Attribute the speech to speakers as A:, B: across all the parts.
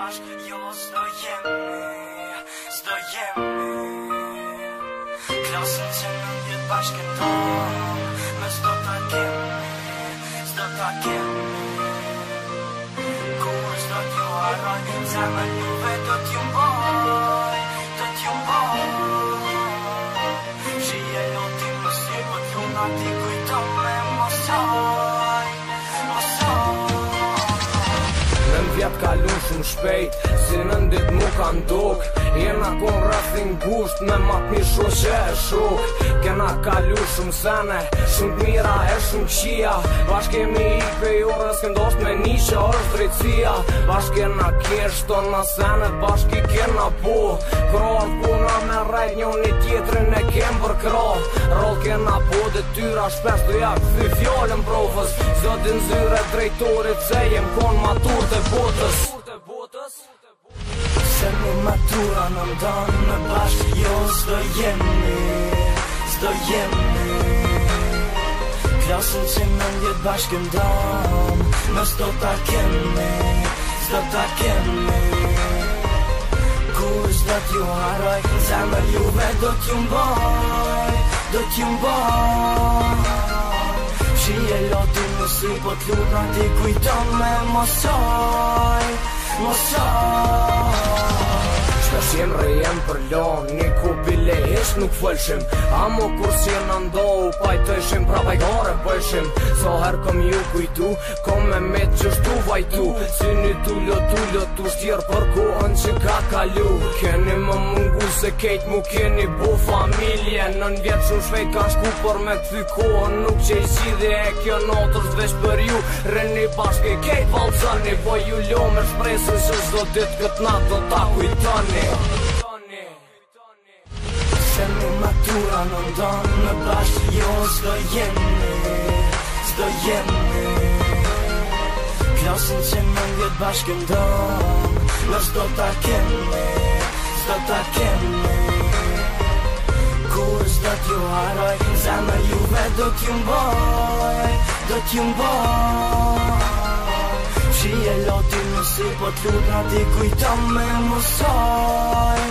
A: bashk, jo s'do jemi Klasën që në vjetë bashkëndon Me s'do ta kemi Kur s'do t'ju harroj Zemër juve do t'ju mboj Shije lotin më sy Po t'luna t'i kujton me mosoj
B: Vjet kalun shumë shpejt Si në ndit mu ka nduk Jena kon rrëthin gusht Me mat një shoqe e shuk Kena kalu shumë sene Shumë t'mira e shumë qia Bashk kemi i pej orës Këndosht me një që është drejtësia Bashk kena kesh tona senet Bashk i kena po Krorë puna me rejt Njoni tjetrin e kem për krah Roll kena po dhe tyra Shpesh të jak thy fjallën profës Zodin zyre drejtorit Se jem kon matur të botës
A: Se me matura në ndonë me bashk Jo s'do jemi Klasën që në ndjet bashkë ndonë Me s'do ta kemi Kur s'do t'ju harroj Zemër juve do t'ju mboj Shije lotin në sy Po t'luna t'i kujton me mosoj
B: Shpesh jem rejem për lon Një kupile ish nuk fëlshim Amo kur si në ndohu Pajtëshim pra pajgore pëlshim So her kom ju kujtu Kom me met që shtu vajtu Si një tullo Shtjerë për kohën që ka kalu Keni më mungu se kejt mu keni bo familje Nën vjetë shumë shvejt ka shku Por me këthy kohën nuk që i zhidhe E kjo notër s'vesh për ju Reni bashke kejt valzani Po ju lo me shpresën që zdo dit këtë natë do ta kujtoni
A: Se me matura në ndonë me bashk Jo s'do jemi Klasën që në ndjet bashkë ndonë Me s'do ta kemi Kur s'do t'ju harroj Zemër juve do t'ju mboj Shije lotin në sy Po t'luna t'i kujton me mosoj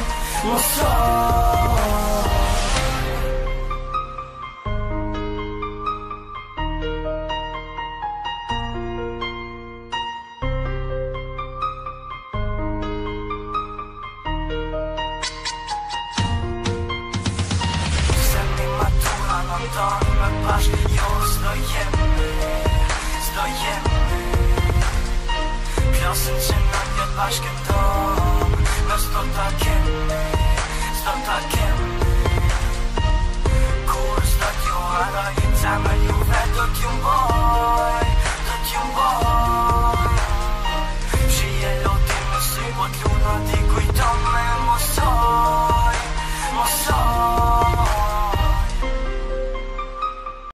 A: Se mi matura në ndonë me bashk Jo s'do jemi Klasën që në vjetë bashkë ndonë Me s'do ta kemi Kur s'do t'ju harroj Zemër juve do t'ju mboj